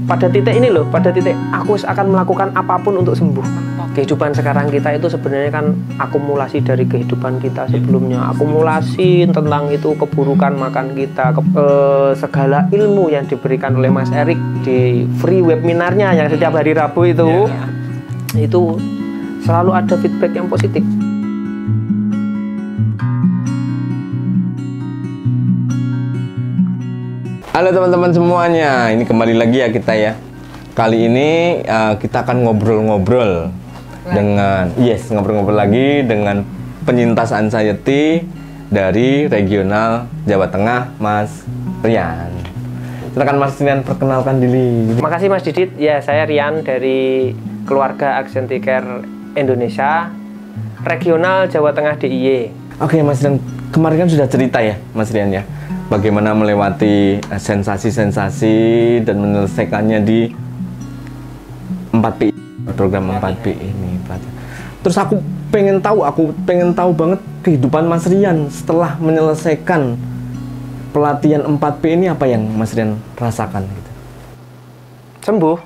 pada titik ini loh, pada titik aku akan melakukan apapun untuk sembuh. Kehidupan sekarang kita itu sebenarnya kan akumulasi dari kehidupan kita sebelumnya, akumulasi tentang itu keburukan makan kita, segala ilmu yang diberikan oleh Mas Erik di free webinarnya yang setiap hari Rabu itu selalu ada feedback yang positif. Halo teman-teman semuanya, ini kembali lagi ya kita ya. Kali ini kita akan ngobrol-ngobrol dengan ngobrol-ngobrol lagi dengan penyintas anxiety dari regional Jawa Tengah, Mas Rian. Silakan Mas Rian perkenalkan diri. Makasih Mas Didit. Ya, saya Rian dari keluarga Accenti Care Indonesia, regional Jawa Tengah DIY. Oke Mas Rian, kemarin kan sudah cerita ya Mas Rian ya, bagaimana melewati sensasi-sensasi dan menyelesaikannya di 4P, program 4P ini. Terus aku pengen tahu banget kehidupan Mas Rian setelah menyelesaikan pelatihan 4P ini, apa yang Mas Rian rasakan gitu? Sembuh.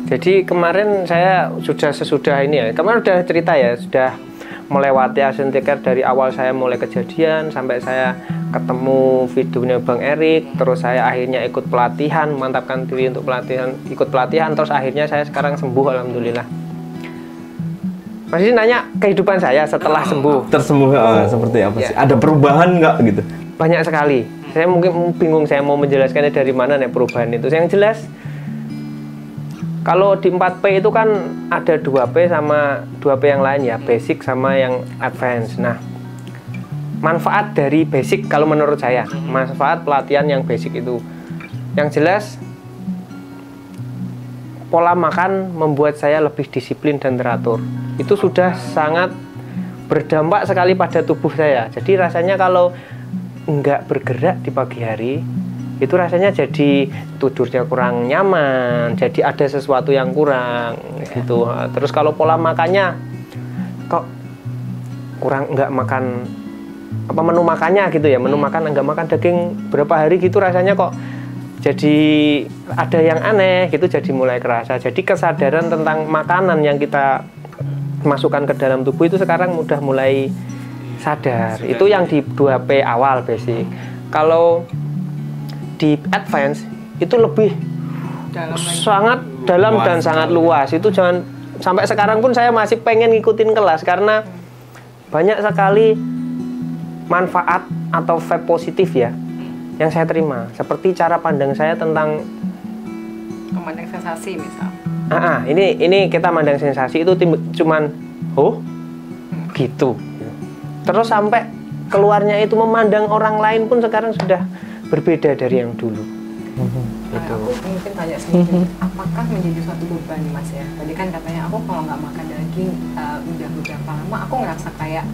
Jadi kemarin saya sesudah ini ya, kemarin udah cerita ya, sudah melewati Accenti Care dari awal saya mulai kejadian sampai saya ketemu videonya Bang Erik, terus saya akhirnya ikut pelatihan, mantapkan diri untuk ikut pelatihan, terus akhirnya saya sekarang sembuh, alhamdulillah. Masih nanya kehidupan saya setelah sembuh. Tersembuh seperti apa sih? Ada perubahan nggak gitu? Banyak sekali. Saya mungkin bingung saya mau menjelaskannya dari mana nih perubahan itu. Yang jelas, kalau di 4P itu kan ada 2P sama 2P yang lain ya, basic sama yang advance. Nah, manfaat dari basic kalau menurut saya, manfaat pelatihan yang basic itu, yang jelas pola makan membuat saya lebih disiplin dan teratur. Itu sudah sangat berdampak sekali pada tubuh saya. Jadi rasanya kalau nggak bergerak di pagi hari, itu rasanya jadi tidurnya kurang nyaman, jadi ada sesuatu yang kurang gitu. Terus kalau pola makannya kok kurang, nggak makan menu makannya gitu ya, menu makan nggak makan daging berapa hari gitu, rasanya kok jadi ada yang aneh gitu, jadi mulai kerasa. Jadi kesadaran tentang makanan yang kita masukkan ke dalam tubuh itu sekarang udah mulai sadar. Itu yang di 2P awal basic. Kalau di advance itu lebih sangat dalam dan sangat luas. Itu jangan sampai sekarang pun saya masih pengen ngikutin kelas karena banyak sekali manfaat atau vibe positif ya yang saya terima. Seperti cara pandang saya tentang memandang sensasi misal. Ini kita mandang sensasi itu cuman gitu. Terus sampai keluarnya itu memandang orang lain pun sekarang sudah berbeda dari yang dulu. Aku mungkin tanya sedikit, apakah menjadi suatu beban nih Mas ya? Tadi kan katanya aku kalau nggak makan daging udah beberapa lama aku ngerasa kayak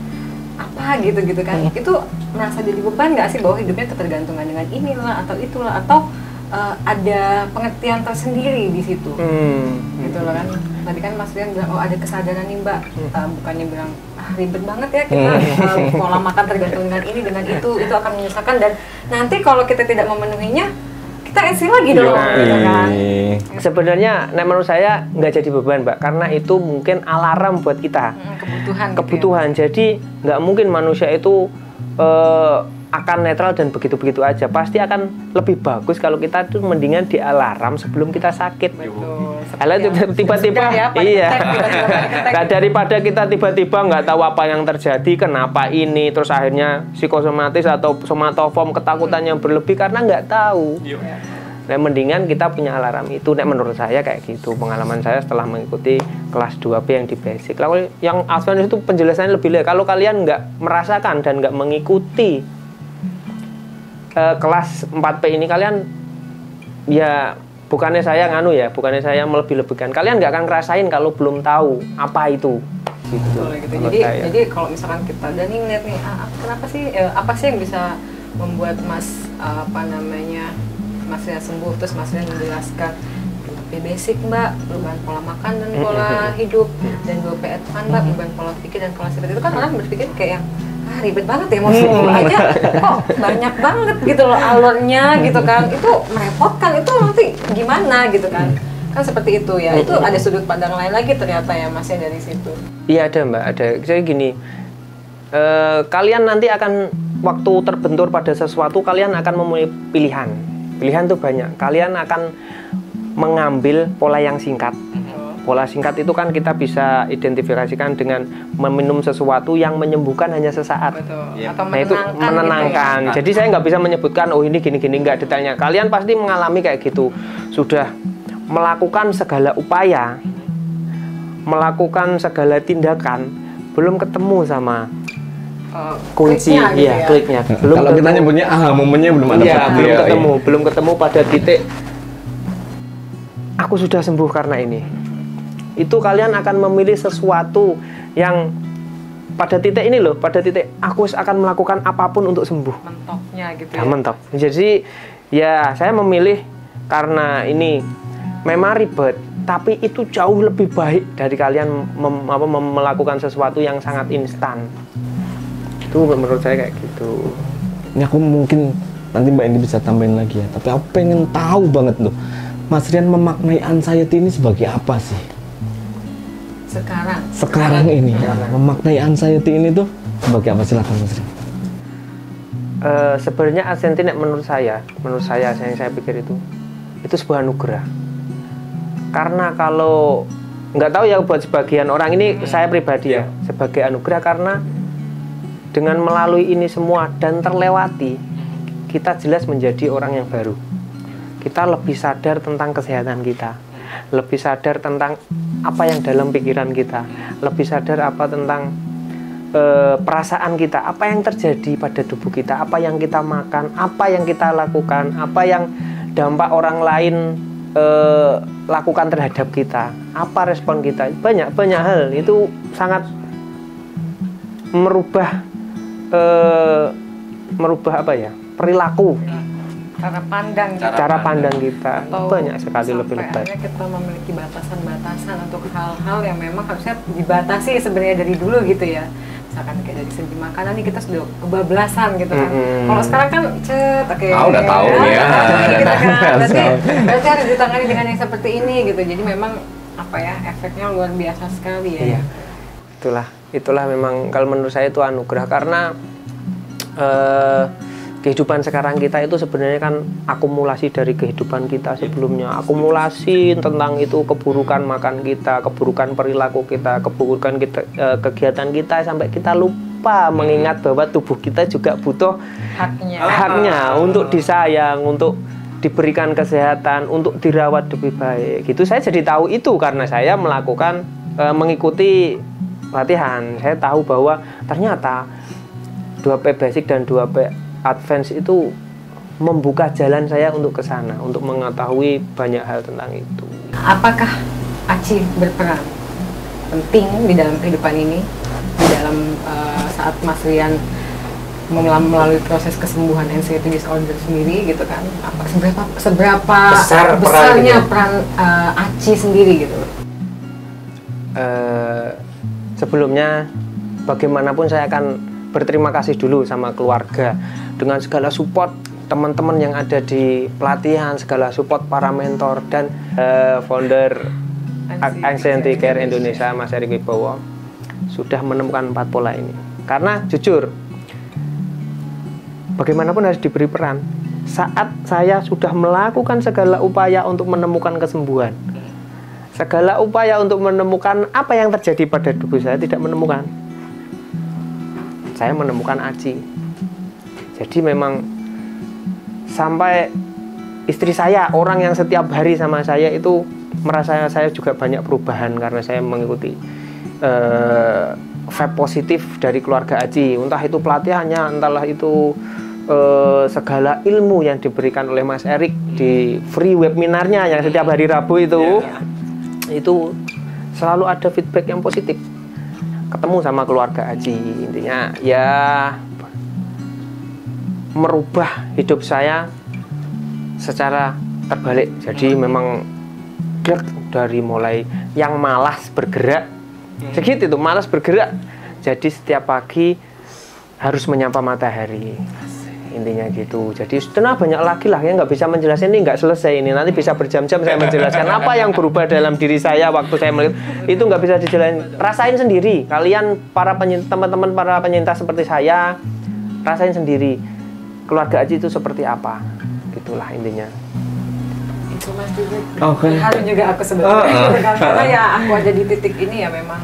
apa gitu kan. Itu merasa jadi beban nggak sih bahwa hidupnya ketergantungan dengan inilah atau itulah, atau ada pengertian tersendiri di situ? Gitu loh kan. Tadi kan Mas Rian bilang ada kesadaran nih Mbak, bukannya bilang ribet banget ya kita pola makan tergantung dengan ini dengan itu akan menyusahkan, dan nanti kalau kita tidak memenuhinya kita isi lagi dong gitu kan. Sebenarnya menurut saya nggak jadi beban Mbak, karena itu mungkin alarm buat kita, kebutuhan gitu ya. Jadi nggak mungkin manusia itu akan netral dan begitu-begitu aja. Pasti akan lebih bagus kalau kita tuh mendingan di alarm sebelum kita sakit. Tiba-tiba nah, daripada kita tiba-tiba nggak tahu apa yang terjadi, kenapa ini, terus akhirnya psikosomatis atau somatoform, ketakutan yang berlebih karena nggak tahu. Nah, mendingan kita punya alarm itu. Menurut saya kayak gitu. Pengalaman saya setelah mengikuti kelas 2P yang di basic. Lalu yang advance itu penjelasannya lebih lebar. Kalau kalian nggak merasakan dan nggak mengikuti kelas 4P ini, kalian ya bukannya saya bukannya saya melebih-lebihkan, kalian nggak akan ngerasain kalau belum tahu apa itu gitu. Jadi kalau misalkan kita udah nih ngeliat nih kenapa sih apa sih yang bisa membuat Mas Mas Rian sembuh, terus Mas Rian menjelaskan basic Mbak, perubahan pola makan dan pola hidup, dan 2P advance Mbak, perubahan pola pikir dan pola sifat. Itu kan orang berpikir kayak yang ribet banget ya, mau sembuh aja kok banyak banget gitu loh alurnya gitu kan, itu merepotkan, itu nanti gimana gitu kan. Kan seperti itu ya, itu ada sudut pandang lain lagi ternyata ya Mas ya dari situ. Iya ada Mbak, ada. Jadi gini, kalian nanti akan waktu terbentur pada sesuatu, kalian akan memilih pilihan. Pilihan tuh banyak. Kalian akan mengambil pola yang singkat. Pola singkat itu kan kita bisa identifikasikan dengan meminum sesuatu yang menyembuhkan hanya sesaat. Betul. Yep. Atau Nah itu menenangkan. Gitu ya. Jadi saya nggak bisa menyebutkan oh ini gini-gini, nggak detailnya. Kalian pasti mengalami kayak gitu. Sudah melakukan segala upaya, melakukan segala tindakan, belum ketemu sama kunci, kliknya gitu iya, ya. kliknya. Kalau kita nyebutnya momennya belum ada. Iya, belum ketemu pada titik aku sudah sembuh karena ini. Itu kalian akan memilih sesuatu yang pada titik ini loh, pada titik aku akan melakukan apapun untuk sembuh. Mentoknya gitu Ya, ya. mentok. Jadi ya saya memilih karena ini memang ribet, tapi itu jauh lebih baik dari kalian melakukan sesuatu yang sangat instan. Itu menurut saya kayak gitu. Ini aku mungkin nanti Mbak Indi bisa tambahin lagi ya. Tapi aku pengen tahu banget loh, Mas Rian memaknai anxiety ini sebagai apa sih? Sekarang ini ya, memaknai anxiety ini tuh sebagai apa? Silakan Mas Rian. Sebenarnya anxiety menurut saya yang saya pikir itu sebuah anugerah. Karena kalau nggak tahu ya buat sebagian orang ini, saya pribadi ya sebagai anugerah karena dengan melalui ini semua dan terlewati, kita jelas menjadi orang yang baru. Kita lebih sadar tentang kesehatan kita, lebih sadar tentang apa yang dalam pikiran kita, lebih sadar apa tentang perasaan kita, apa yang terjadi pada tubuh kita, apa yang kita makan, apa yang kita lakukan, apa yang dampak orang lain lakukan terhadap kita, apa respon kita. Banyak hal itu sangat merubah apa ya, perilaku, cara pandang kita. Atau banyak sekali lebih sampai lebar. akhirnya kita memiliki batasan-batasan untuk hal-hal yang memang harusnya dibatasi sebenarnya dari dulu gitu ya. Misalkan kayak dari segi makanan nih kita sudah kebablasan gitu kan. Kalau sekarang kan oke. Udah tahu ya. Gitu kan. Berarti harus ditangani dengan yang seperti ini gitu. Jadi memang apa ya, efeknya luar biasa sekali ya. Iya. Itulah memang kalau menurut saya itu anugerah karena kehidupan sekarang kita itu sebenarnya kan akumulasi dari kehidupan kita sebelumnya. Akumulasi tentang itu keburukan makan kita, keburukan perilaku kita, keburukan kita, kegiatan kita, sampai kita lupa mengingat bahwa tubuh kita juga butuh haknya untuk disayang, untuk diberikan kesehatan, untuk dirawat lebih baik. Gitu saya jadi tahu itu karena saya melakukan mengikuti latihan. Saya tahu bahwa ternyata 2P basic dan 2P advance itu membuka jalan saya untuk ke sana, untuk mengetahui banyak hal tentang itu. Apakah ACI berperan penting di dalam kehidupan ini, di dalam saat Mas Rian melalui proses kesembuhan anxiety disorder sendiri gitu kan? Seberapa besarnya peran ACI sendiri gitu? Sebelumnya bagaimanapun saya akan berterima kasih dulu sama keluarga dengan segala support teman-teman yang ada di pelatihan, segala support para mentor dan founder Anxiety Care Indonesia Mas Erik Wibowo sudah menemukan 4 pola ini. Karena jujur bagaimanapun harus diberi peran. Saat saya sudah melakukan segala upaya untuk menemukan kesembuhan, segala upaya untuk menemukan apa yang terjadi pada tubuh saya tidak menemukan. Saya menemukan ACI. Jadi memang sampai istri saya, orang yang setiap hari sama saya itu merasa saya juga banyak perubahan karena saya mengikuti vibe positif dari keluarga ACI. Entah itu pelatihannya, entahlah itu segala ilmu yang diberikan oleh Mas Erik di free webinarnya yang setiap hari Rabu itu, itu selalu ada feedback yang positif. Ketemu sama keluarga ACI, intinya ya merubah hidup saya secara terbalik. Jadi memang dari mulai yang malas bergerak, sedikit itu malas bergerak, jadi setiap pagi harus menyapa matahari. Intinya gitu. Jadi setelah banyak lagi lah yang nggak bisa menjelaskan, ini nggak selesai ini, nanti bisa berjam-jam saya menjelaskan apa yang berubah dalam diri saya waktu saya melihat itu, nggak bisa dijelasin. Rasain sendiri kalian, para teman-teman para penyintas seperti saya, rasain sendiri keluarga Aji itu seperti apa, gitulah intinya. Itu Mas juga harus juga aku sebetulnya karena ya aku ada di titik ini ya memang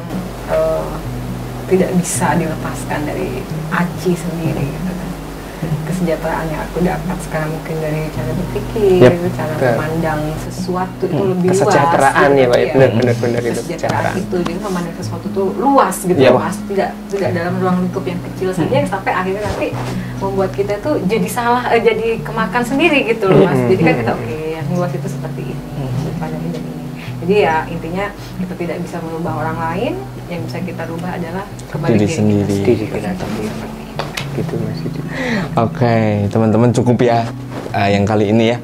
tidak bisa dilepaskan dari Aci sendiri gitu kan. Kesejahteraan yang aku dapat sekarang mungkin dari cara berpikir, cara memandang sesuatu itu lebih luas. Kesejahteraan ya Pak, benar itu kesejahteraan itu, jadi memandang sesuatu itu luas gitu Mas, tidak dalam ruang lingkup yang kecil saja yang sampai akhirnya nanti membuat kita tuh jadi salah, jadi kemakan sendiri gitu loh Mas. Jadi kan kita yang luas itu seperti ini, pandang ini dan ini. Jadi ya intinya kita tidak bisa merubah orang lain, yang bisa kita rubah adalah kembali diri sendiri. Gitu Mas. Oke, teman-teman cukup ya yang kali ini ya.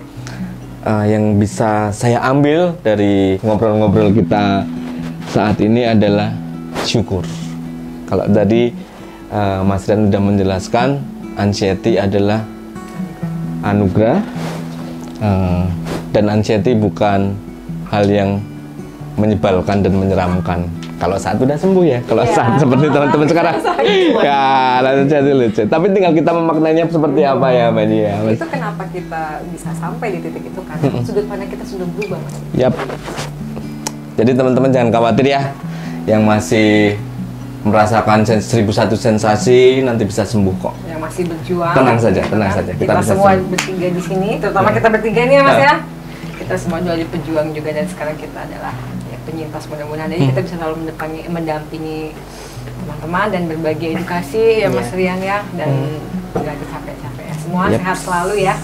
Yang bisa saya ambil dari ngobrol-ngobrol kita saat ini adalah syukur. Kalau tadi Mas Rian sudah menjelaskan, anxiety adalah anugerah, dan anxiety bukan hal yang menyebalkan dan menyeramkan. Kalau saat udah sembuh ya, kalau saat seperti teman-teman sekarang, ya langsung jadi lucu. Tapi tinggal kita memaknainya seperti apa ya, Mbak Nia. Itu kenapa kita bisa sampai di titik itu karena sudut pandang kita sudah berubah. Yap. Jadi teman-teman jangan khawatir ya, yang masih merasakan 1001 sensasi nanti bisa sembuh kok. Yang masih berjuang. Tenang saja, tenang saja. Kita semua bertiga di sini, terutama kita bertiga nih ya Mas ya. Kita semua jadi pejuang juga dan sekarang kita adalah penyintas, mudah-mudahan jadi kita bisa selalu mendampingi teman-teman dan berbagi edukasi ya Mas Rian ya, dan nggak capek-capek ya. Semua sehat selalu ya.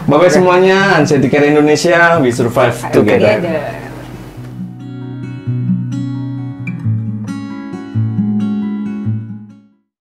Bapak semuanya, Anxiety Care Indonesia, we survive together.